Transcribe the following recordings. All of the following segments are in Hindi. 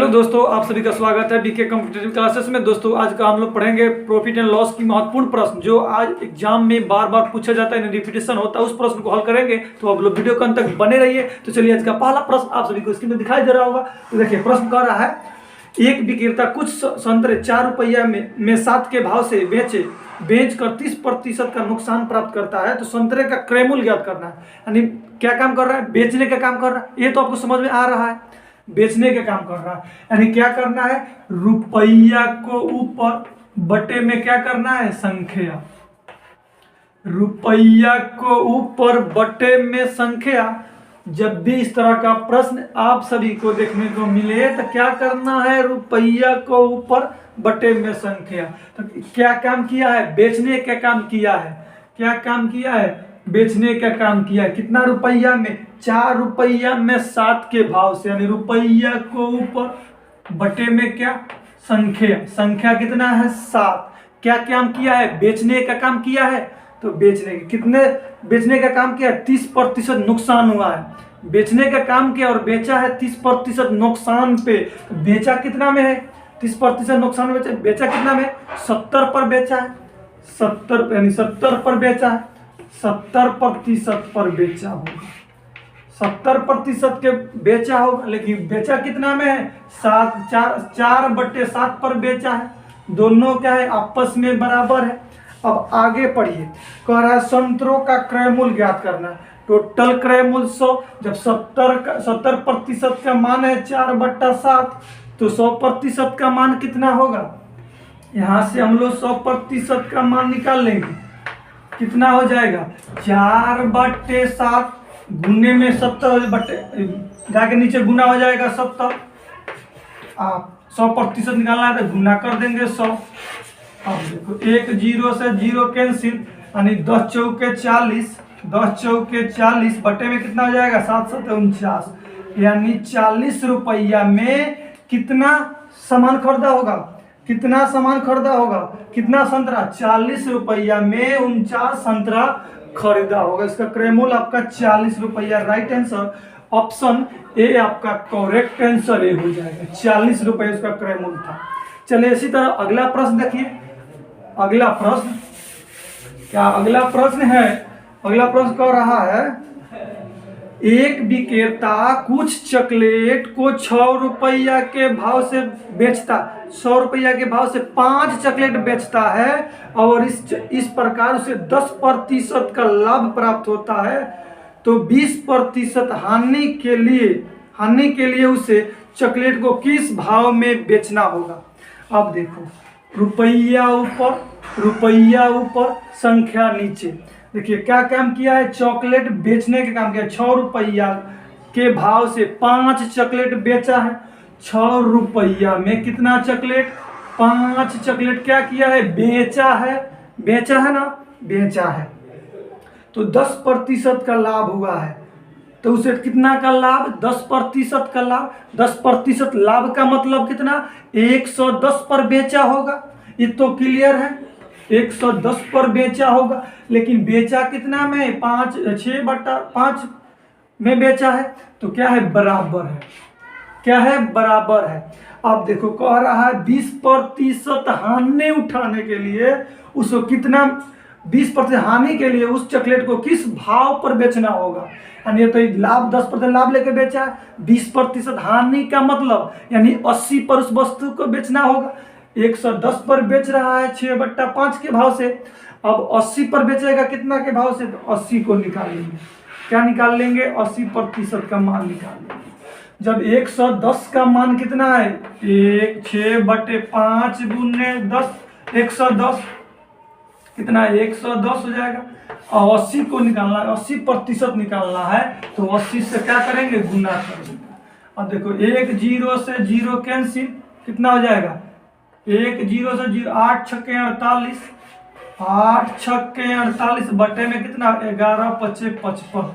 दोस्तों, आप सभी का स्वागत है बीके कॉम्पिटिटिव क्लासेस में। दोस्तों आज का हम लोग पढ़ेंगे प्रॉफिट एंड लॉस की महत्वपूर्ण प्रश्न जो आज एग्जाम में बार बार पूछा जाता है, रिपीटेशन होता है, उस प्रश्न को हल करेंगे। तो आप लोग वीडियो के अंत तक बने रहिए। तो चलिए आज का पहला प्रश्न आप सभी को स्क्रीन में दिखाई दे रहा होगा। तो देखिए प्रश्न कह रहा है, एक विक्रेता कुछ संतरे 4 रुपया में 7 के भाव से बेचकर 30% का नुकसान प्राप्त करता है। तो संतरे का क्रय मूल्य ज्ञात करना है। यानी क्या काम कर रहा है? बेचने का काम कर रहा है। ये तो आपको समझ में आ रहा है, बेचने का काम कर रहा है। यानी क्या करना है? रुपया को ऊपर बटे में क्या करना है? संख्या। रुपया को ऊपर बटे में संख्या। जब भी इस तरह का प्रश्न आप सभी को देखने को मिले तो क्या करना है? रुपया को ऊपर बटे में संख्या। तो क्या काम किया है? बेचने का काम किया है। क्या काम किया है? बेचने का काम किया है। कितना रुपया में? 4 रुपया में 7 के भाव से। यानी रुपया को ऊपर बटे में क्या? संख्या। संख्या कितना है? 7। क्या काम किया है? बेचने का काम किया है। तो बेचने का काम किया है? 30% नुकसान हुआ है। बेचने का काम किया और बेचा है 30% नुकसान पे। बेचा कितना में है? 30% नुकसान में बेचा कितना में? 70 पर बेचा है। 70 यानी 70 पर बेचा है। 70% पर बेचा होगा। 70% के बेचा होगा, लेकिन बेचा कितना में है? 4/7 पर बेचा है। दोनों क्या है? आपस में बराबर है। अब आगे पढ़िए। कह रहा है संतरों का क्रय मूल्य ज्ञात करना है। टोटल क्रय मूल्य 100। जब 70% का मान है 4/7, तो 100% का मान कितना होगा? यहाँ से हम लोग 100% का मान निकाल लेंगे। कितना हो जाएगा? 4/7 गुने में 70 बटे जाके नीचे गुना हो जाएगा 70। आप 100% निकालना है तो गुना कर देंगे 100। अब देखो 1 0 से 0 कैंसिल, यानी 10 चौके 40। 10 चौके 40 बटे में कितना हो जाएगा? 7 7 49। यानी 40 रुपया में कितना सामान खरीदा होगा? कितना सामान खरीदा होगा? कितना संतरा? 40 रुपया में 49 संतरा खरीदा होगा। इसका क्रय मूल्य आपका 40 रुपया। राइट आंसर ऑप्शन ए आपका करेक्ट आंसर ए हो जाएगा। 40 रुपये इसका क्रय मूल्य था। चलिए इसी तरह अगला प्रश्न देखिए। अगला प्रश्न क्या? अगला प्रश्न है, अगला प्रश्न कह रहा है, एक विक्रेता कुछ चॉकलेट को 6 रुपया के भाव से बेचता। 100 रुपया के भाव से 5 चॉकलेट बेचता है और इस प्रकार उसे 10% का लाभ प्राप्त होता है। तो 20% हानि के लिए उसे चॉकलेट को किस भाव में बेचना होगा? अब देखो, रुपया ऊपर संख्या नीचे। देखिए क्या काम किया है? चॉकलेट बेचने का काम किया। 6 रुपया के भाव से 5 चॉकलेट बेचा है। 6 रुपया में कितना चॉकलेट? 5 चॉकलेट क्या किया है? बेचा है। बेचा है ना? बेचा है। तो 10% का लाभ हुआ है। तो उसे कितना का लाभ? 10% का लाभ। 10% लाभ का मतलब कितना? 110 पर बेचा होगा। ये तो क्लियर है, 110 पर बेचा होगा। लेकिन बेचा कितना में? 6/5 में बेचा है। तो क्या है? बराबर है। क्या है? बराबर है। अब देखो कह रहा है 20% हानि उठाने के लिए उसको कितना? 20% हानि के लिए उस चॉकलेट को किस भाव पर बेचना होगा? यानी तो लाभ 10% लाभ लेके बेचा है। 20% हानि का मतलब यानी 80 पर उस वस्तु को बेचना होगा। 110 पर बेच रहा है 6/5 के भाव से। अब 80 पर बेचेगा कितना के भाव से? तो 80 को निकाल लेंगे। क्या निकाल लेंगे? 80% का मान निकाल लेंगे। जब 110 का मान कितना है? 6/5 गुने 10, 110 कितना है? 110 हो जाएगा। और 80 को निकालना है, 80% निकालना है। तो 80 से क्या करेंगे? गुना करेंगे। अब देखो 1 0 से 0 कैंसिल, कितना हो जाएगा? 1 0 से 0, 8 छक्के 48। 8 छक्के 48 बटे में कितना? 11 5 55।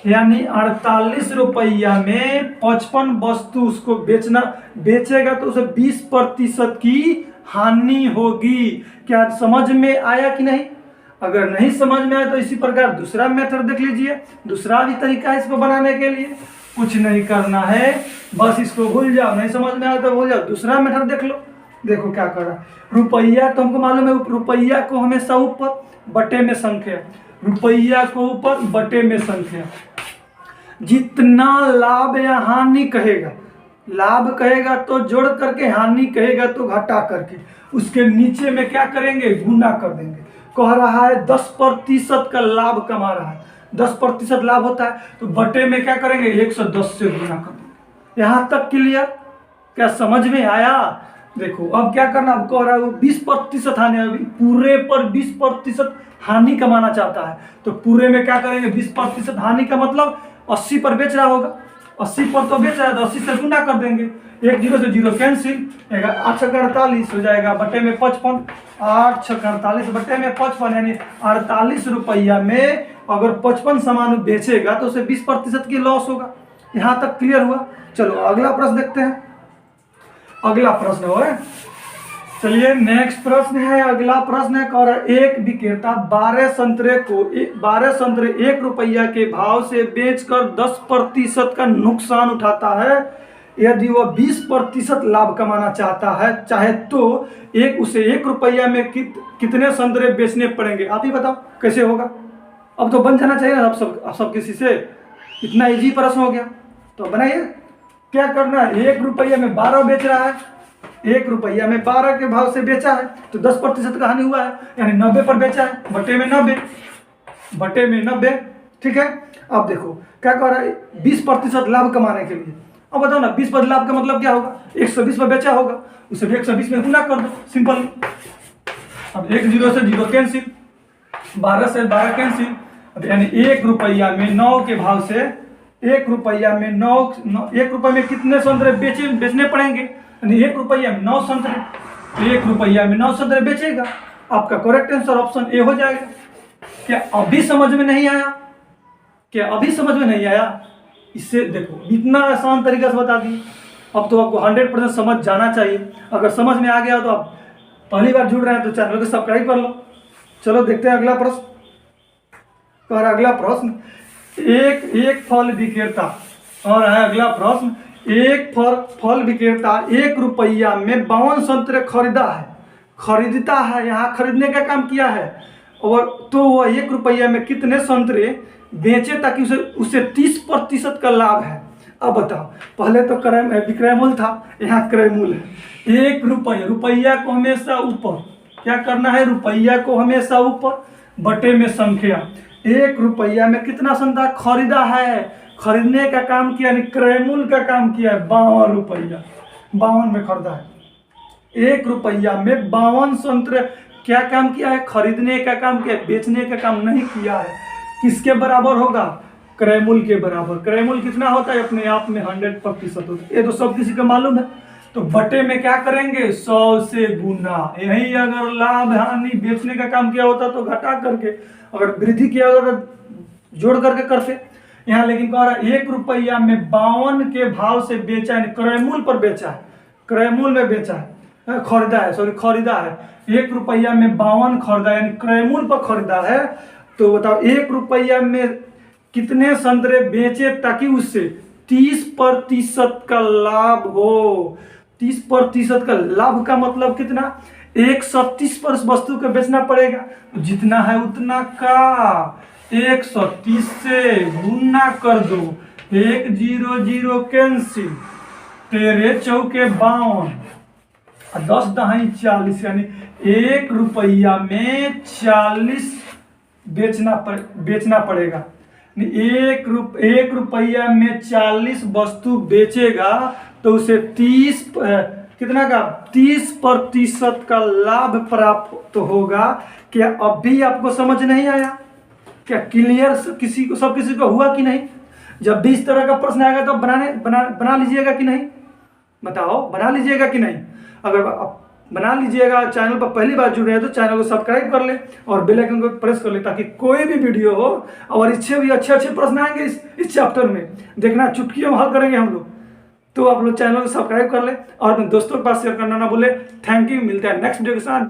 यानी 48 रुपया में 55 वस्तु उसको बेचेगा तो उसे 20% की हानि होगी। क्या समझ में आया कि नहीं? अगर नहीं समझ में आया तो इसी प्रकार दूसरा मेथड देख लीजिए। दूसरा भी तरीका है इसको बनाने के लिए। कुछ नहीं करना है, बस इसको भूल जाओ। नहीं समझ में आया तो भूल जाओ। दूसरा मेथड देख लो। देखो क्या कर रहा है। रुपया तो हमको मालूम है, रुपया को हमेशा ऊपर बटे में संख्या, रुपया को ऊपर बटे में संख्या। जितना लाभ या हानि कहेगा, लाभ कहेगा तो जोड़ करके, हानि कहेगा तो घटा करके, उसके नीचे में क्या करेंगे, गुना कर देंगे। कह रहा है 10% का लाभ कमा रहा है, 10% लाभ होता है तो बटे में क्या करेंगे, 110 से गुना कर देंगे। यहाँ तक क्लियर? क्या समझ में आया? देखो अब क्या करना, अब कह रहा है वो 20% हानि, अभी पूरे पर 20% हानि कमाना चाहता है तो पूरे में क्या करेंगे, 20% हानि का मतलब 80 पर बेच रहा होगा, 80 पर तो बेच रहा है तो 80 से गुना कर देंगे। 1 0 से 0 कैंसिल, 8 6 48 हो जाएगा बटे में 55, 8 6 48 बटे में 55, यानी 48 रुपया में अगर 55 सामान बेचेगा तो उसे 20% की लॉस होगा। यहाँ तक क्लियर हुआ? चलो अगला प्रश्न देखते हैं। अगला प्रश्न हो रहा है, चलिए नेक्स्ट प्रश्न है। अगला प्रश्न है, कह रहा है एक विक्रेता 12 संतरे को 1 रुपया के भाव से बेचकर 10% का नुकसान उठाता है। यदि वह 20% लाभ कमाना चाहता है चाहे तो उसे 1 रुपया में कितने संतरे बेचने पड़ेंगे? आप ही बताओ कैसे होगा। अब तो बन जाना चाहिए ना आप सब किसी से। इतना इजी प्रश्न हो गया तो बनाइए। क्या करना है, 1 रुपया में 12 बेच रहा है, 1 रुपया में 12 के भाव से बेचा है तो 10% का हानि हुआ है, यानी 90 पर बेचा है, बटे में 90। ठीक है। अब देखो क्या कह रहा है, 20% लाभ कमाने के लिए। अब बताओ ना 20% लाभ का मतलब क्या होगा, 120 पर बेचा होगा, उसे 120 में गुना कर दो, सिंपल। अब 1 0 से 0 कैंसिल, 12 से 12 कैंसिल, यानी 1 रुपया में 9 के भाव से 1 रुपया में 1 रुपये में कितने संतरे बेचने पड़ेंगे, यानी 1 रुपया में 9 संतरे, 1 रुपया में 9 संतरे बेचेगा। आपका करेक्ट आंसर ऑप्शन ए हो जाएगा। क्या अभी समझ में नहीं आया? क्या अभी समझ में नहीं आया? इससे देखो इतना आसान तरीका से बता दी। अब तो आपको 100% समझ जाना चाहिए। अगर समझ में आ गया तो आप पहली बार जुड़ रहे हैं तो चैनल को सब्सक्राइब कर लो। चलो देखते हैं अगला प्रश्न। कह रहा अगला प्रश्न, एक फल विक्रेता, और है अगला प्रश्न, एक फल विक्रेता 1 रुपया में 52 संतरे खरीदता है, यहाँ खरीदने का काम किया है, और तो वह 1 रुपया में कितने संतरे बेचे ताकि उसे 30% का लाभ है। अब बताओ, पहले तो विक्रय मूल्य था, यहाँ क्रय मूल्य है। 1 रुपया, रुपया को हमेशा ऊपर क्या करना है, रुपया को हमेशा ऊपर बटे में संख्या। 1 रुपया में कितना संतरा खरीदा है, खरीदने का काम किया, यानी क्रय मूल्य का काम किया है 52 रुपया, 52 में खरीदा है। 1 रुपया में 52 संतरे क्या काम किया है, खरीदने का काम किया, बेचने का काम नहीं किया है। किसके बराबर होगा, क्रय मूल्य के बराबर। क्रय मूल्य कितना होता है, अपने आप में 100% होता है, ये तो सब किसी को मालूम है। तो बटे में क्या करेंगे, 100 से गुना। यही अगर लाभ हानि बेचने का काम किया होता तो घटा करके, अगर वृद्धि किया होता तो जोड़ करके करते। यहाँ लेकिन कह रहा है 1 रुपया में 52 के भाव से बेचा है, क्रय मूल्य पर बेचा है, क्रय मूल्य में बेचा है, खरीदा है। 1 रुपया में 52 खरीदा यानी क्रय मूल्य पर खरीदा है। तो बताओ 1 रुपया में कितने संतरे बेचे ताकि उससे 30% का लाभ हो। 30% का लाभ का मतलब कितना, 130 पर वस्तु को बेचना पड़ेगा, जितना है उतना का 130 से गुना कर दो। 1 0 0 कैंसिल, 13 चौके 52, 10 दहाई 40, यानी 1 रुपया में 40 बेचना पड़ेगा। 1 रुपया में 40 वस्तु बेचेगा तो उसे 30% का लाभ प्राप्त होगा। क्या अभी आपको समझ नहीं आया? क्या क्लियर सब किसी को हुआ कि नहीं? जब भी इस तरह का प्रश्न आएगा तो बना लीजिएगा कि नहीं? बताओ, बना लीजिएगा कि नहीं? अगर आप बना लीजिएगा, चैनल पर पहली बार जुड़ रहे हैं तो चैनल को सब्सक्राइब कर ले और बेल आइकन को प्रेस कर ले, ताकि कोई भी वीडियो हो और अच्छे प्रश्न आएंगे इस चैप्टर में, देखना चुटकियों में हल करेंगे हम लोग। तो आप लोग चैनल को सब्सक्राइब कर ले और अपने दोस्तों के पास शेयर करना ना भूले। थैंक यू, मिलते हैं नेक्स्ट वीडियो के साथ।